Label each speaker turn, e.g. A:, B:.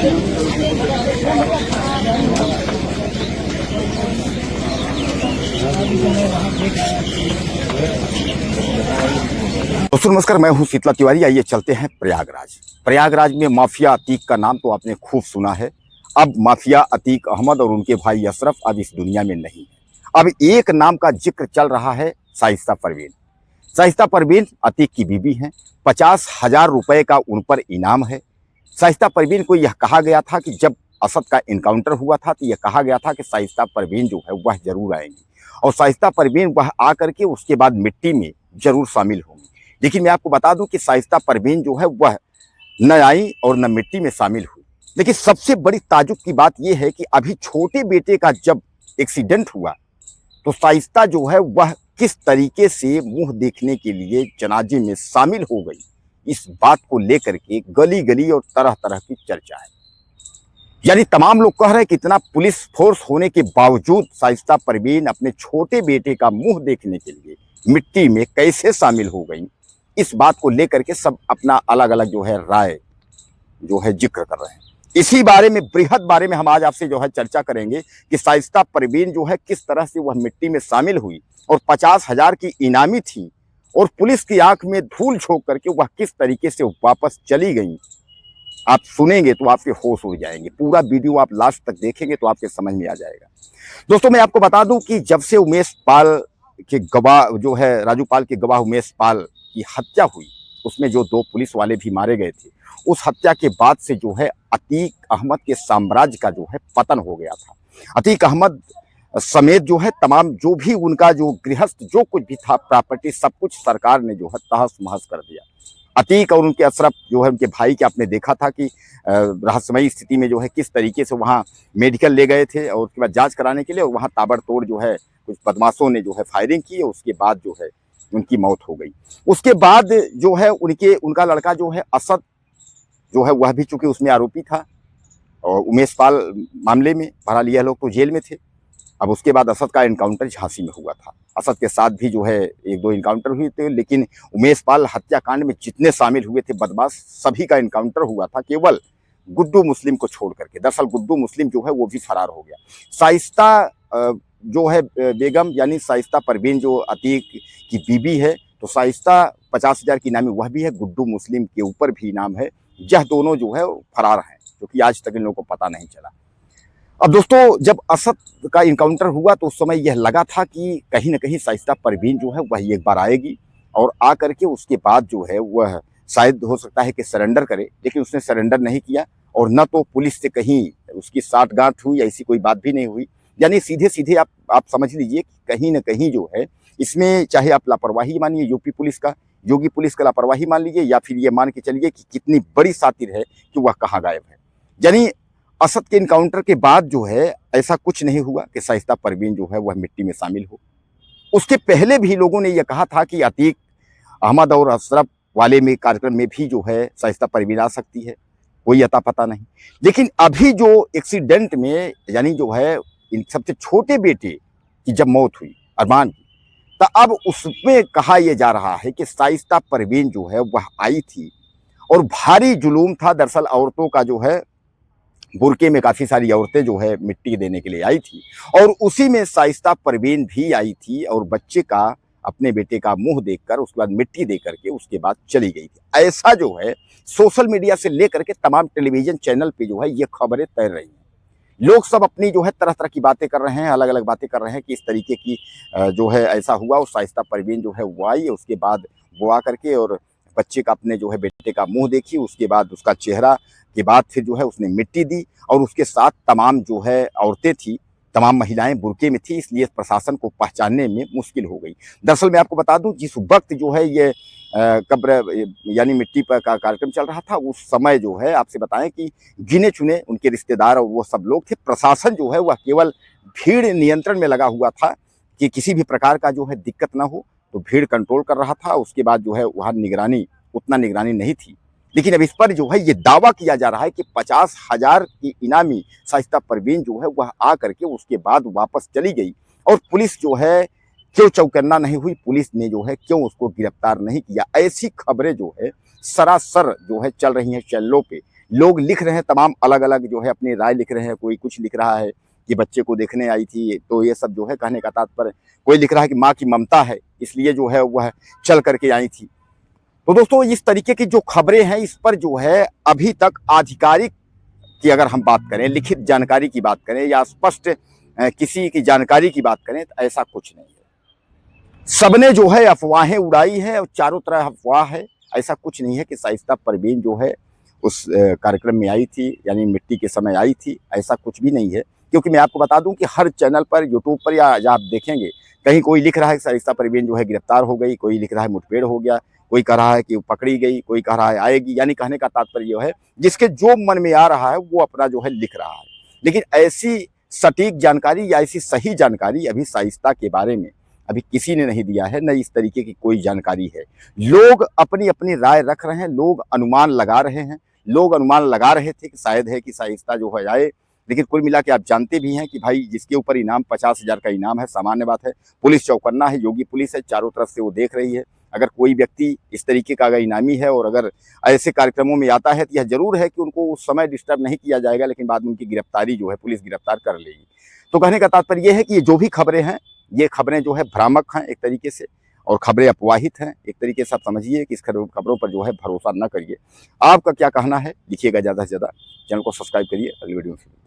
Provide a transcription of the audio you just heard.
A: दोस्तों नमस्कार, मैं हूं शीतला तिवारी। आइए चलते हैं प्रयागराज। प्रयागराज में माफिया अतीक का नाम तो आपने खूब सुना है। अब माफिया अतीक अहमद और उनके भाई अशरफ अब इस दुनिया में नहीं है। अब एक नाम का जिक्र चल रहा है, शाइस्ता परवीन। शाइस्ता परवीन अतीक की बीबी हैं। 50,000 रुपए का उन पर इनाम है। शाइस्ता परवीन को यह कहा गया था कि जब असद का इनकाउंटर हुआ था तो यह कहा गया था कि शाइस्ता परवीन जो है वह जरूर आएंगी और शाइस्ता परवीन वह आकर के उसके बाद मिट्टी में जरूर शामिल होंगी। लेकिन मैं आपको बता दूं कि शाइस्ता परवीन जो है वह न आई और न मिट्टी में शामिल हुई। लेकिन सबसे बड़ी ताजुब की बात यह है कि अभी छोटे बेटे का जब एक्सीडेंट हुआ तो शाइस्ता जो है वह किस तरीके से मुंह देखने के लिए जनाजे में शामिल हो गई, इस बात को लेकर के गली गली और तरह तरह की चर्चा है। यानी तमाम लोग कह रहे हैं कि इतना पुलिस फोर्स होने के बावजूद शाइस्ता परवीन अपने छोटे बेटे का मुंह देखने के लिए मिट्टी में कैसे शामिल हो गई, इस बात को लेकर के सब अपना अलग अलग जो है राय जो है जिक्र कर रहे हैं। इसी बारे में बृहद बारे में हम आज आपसे जो है चर्चा करेंगे कि शाइस्ता परवीन जो है किस तरह से वह मिट्टी में शामिल हुई और 50,000 की इनामी थी और पुलिस की आंख में धूल झोंक करके वह किस तरीके से वापस चली गई। आप सुनेंगे तो आपके होश उड़ जाएंगे। पूरा वीडियो आप लास्ट तक देखेंगे तो आपके समझ में आ जाएगा। दोस्तों मैं आपको बता दूं कि जब से उमेश पाल के गवाह जो है राजू पाल के गवाह उमेश पाल की हत्या हुई, उसमें जो 2 पुलिस वाले भी मारे गए थे, उस हत्या के बाद से जो है अतीक अहमद के साम्राज्य का जो है पतन हो गया था। अतीक अहमद समेत जो है तमाम जो भी उनका जो गृहस्थ जो कुछ भी था प्रॉपर्टी सब कुछ सरकार ने जो है तहस महस कर दिया। अतीक और उनके अशरफ जो है उनके भाई के आपने देखा था कि रहस्यमयी स्थिति में जो है किस तरीके से वहाँ मेडिकल ले गए थे और उसके बाद जांच कराने के लिए, और वहाँ ताबड़तोड़ जो है कुछ बदमाशों ने जो है फायरिंग की और उसके बाद जो है उनकी मौत हो गई। उसके बाद जो है उनका लड़का जो है असद जो है वह भी चूंकि उसमें आरोपी था और उमेश पाल मामले में बहरहाल यह लोग तो जेल में थे। अब उसके बाद असद का इनकाउंटर झांसी में हुआ था। असद के साथ भी जो है 1-2 इनकाउंटर हुए थे, लेकिन उमेश पाल हत्याकांड में जितने शामिल हुए थे बदमाश सभी का इनकाउंटर हुआ था, केवल गुड्डू मुस्लिम को छोड़ करके। दरअसल गुड्डू मुस्लिम जो है वो भी फरार हो गया। शाइस्ता जो है बेगम यानी शाइस्ता परवीन जो अतीक की बीबी है, तो शाइस्ता 50,000 की इनामी वह भी है, गुड्डू मुस्लिम के ऊपर भी इनाम है। यह दोनों जो है फरार हैं, जो कि आज तक इन लोगों को पता नहीं चला। अब दोस्तों जब असद का इनकाउंटर हुआ तो उस समय यह लगा था कि कहीं ना कहीं शाइस्ता परवीन जो है वह एक बार आएगी और आ करके उसके बाद जो है वह शायद हो सकता है कि सरेंडर करे, लेकिन उसने सरेंडर नहीं किया और न तो पुलिस से कहीं उसकी साठगांठ हुई, ऐसी कोई बात भी नहीं हुई। यानी सीधे सीधे आप समझ लीजिए कि कहीं ना कहीं जो है इसमें चाहे आप लापरवाही मानिए यूपी पुलिस का, योगी पुलिस का लापरवाही मान लीजिए, या फिर ये मान के चलिए कि कितनी बड़ी सातिर है कि वह कहाँ गायब है। यानी असद के इनकाउंटर के बाद जो है ऐसा कुछ नहीं हुआ कि शाइस्ता परवीन जो है वह मिट्टी में शामिल हो। उसके पहले भी लोगों ने यह कहा था कि अतीक अहमद और अशरफ वाले में कार्यक्रम में भी जो है शाइस्ता परवीन आ सकती है, कोई अता पता नहीं। लेकिन अभी जो एक्सीडेंट में यानी जो है इन सबसे छोटे बेटे की जब मौत हुई अरमान की, तो अब उसमें कहा यह जा रहा है कि शाइस्ता परवीन जो है वह आई थी और भारी जुलूम था। दरअसल औरतों का जो है बुरके में काफ़ी सारी औरतें जो है मिट्टी देने के लिए आई थी और उसी में शाइस्ता परवीन भी आई थी और बच्चे का अपने बेटे का मुंह देखकर उसके बाद मिट्टी दे करके उसके बाद चली गई थी। ऐसा जो है सोशल मीडिया से लेकर के तमाम टेलीविजन चैनल पे जो है ये खबरें तैर रही हैं। लोग सब अपनी जो है तरह तरह की बातें कर रहे हैं, अलग अलग बातें कर रहे हैं कि इस तरीके की जो है ऐसा हुआ और शाइस्ता परवीन जो है वो आई, उसके बाद वो आ करके और बच्चे का अपने जो है बेटे का मुंह देखी, उसके बाद उसका चेहरा के बाद फिर जो है उसने मिट्टी दी और उसके साथ तमाम जो है औरतें थी, तमाम महिलाएं बुरके में थी, इसलिए प्रशासन को पहचानने में मुश्किल हो गई। दरअसल मैं आपको बता दूं जिस वक्त जो है ये कब्र यानी मिट्टी पर का कार्यक्रम चल रहा था, उस समय जो है आपसे बताएं कि गिने चुने उनके रिश्तेदार और वो सब लोग थे। प्रशासन जो है वह केवल भीड़ नियंत्रण में लगा हुआ था कि किसी भी प्रकार का जो है दिक्कत ना हो, तो भीड़ कंट्रोल कर रहा था। उसके बाद जो है वहाँ उतना निगरानी नहीं थी। लेकिन अब इस पर जो है ये दावा किया जा रहा है कि 50,000 की इनामी शाइस्ता परवीन जो है वह आ करके उसके बाद वापस चली गई और पुलिस जो है क्यों चौकन्ना नहीं हुई, पुलिस ने जो है क्यों उसको गिरफ्तार नहीं किया। ऐसी खबरें जो है सरासर जो है चल रही हैं चैनलों पे, लोग लिख रहे हैं तमाम अलग अलग जो है अपनी राय लिख रहे हैं। कोई कुछ लिख रहा है कि बच्चे को देखने आई थी, तो ये सब जो है कहने का तात्पर्य। कोई लिख रहा है कि माँ की ममता है इसलिए जो है वह चल करके आई थी। तो दोस्तों इस तरीके की जो खबरें हैं इस पर जो है अभी तक आधिकारिक की अगर हम बात करें, लिखित जानकारी की बात करें या स्पष्ट किसी की जानकारी की बात करें तो ऐसा कुछ नहीं है। सबने जो है अफवाहें उड़ाई है और चारों तरफ अफवाह है। ऐसा कुछ नहीं है कि शाइस्ता परवीन जो है उस कार्यक्रम में आई थी, यानी मिट्टी के समय आई थी, ऐसा कुछ भी नहीं है। क्योंकि मैं आपको बता दूं कि हर चैनल पर, यूट्यूब पर या आप देखेंगे कहीं कोई लिख रहा है कि शाइस्ता परवीन जो है गिरफ्तार हो गई, कोई लिख रहा है मुठभेड़ हो गया, कोई कह रहा है कि वो पकड़ी गई, कोई कह रहा है आएगी। यानी कहने का तात्पर्य यह है जिसके जो मन में आ रहा है वो अपना जो है लिख रहा है। लेकिन ऐसी सटीक जानकारी या ऐसी सही जानकारी अभी शाइस्ता के बारे में अभी किसी ने नहीं दिया है, न इस तरीके की कोई जानकारी है। लोग अपनी अपनी राय रख रहे हैं, लोग अनुमान लगा रहे हैं। लोग अनुमान लगा रहे थे कि शायद है कि शाइस्ता जो है आए, लेकिन कुल मिला के आप जानते भी हैं कि भाई जिसके ऊपर इनाम 50,000 का इनाम है, सामान्य बात है। पुलिस चौकन्ना है, योगी पुलिस है, चारों तरफ से वो देख रही है। अगर कोई व्यक्ति इस तरीके का अगर इनामी है और अगर ऐसे कार्यक्रमों में आता है तो यह जरूर है कि उनको उस समय डिस्टर्ब नहीं किया जाएगा, लेकिन बाद में उनकी गिरफ्तारी जो है पुलिस गिरफ्तार कर लेगी। तो कहने का तात्पर्य यह है कि ये जो भी खबरें हैं, ये खबरें जो है भ्रामक हैं एक तरीके से, और खबरें अपवाहित हैं एक तरीके से। आप समझिए कि इस खबरों पर जो है भरोसा न करिए। आपका क्या कहना है लिखिएगा ज़्यादा से ज़्यादा। चैनल को सब्सक्राइब करिए। अगली वीडियो में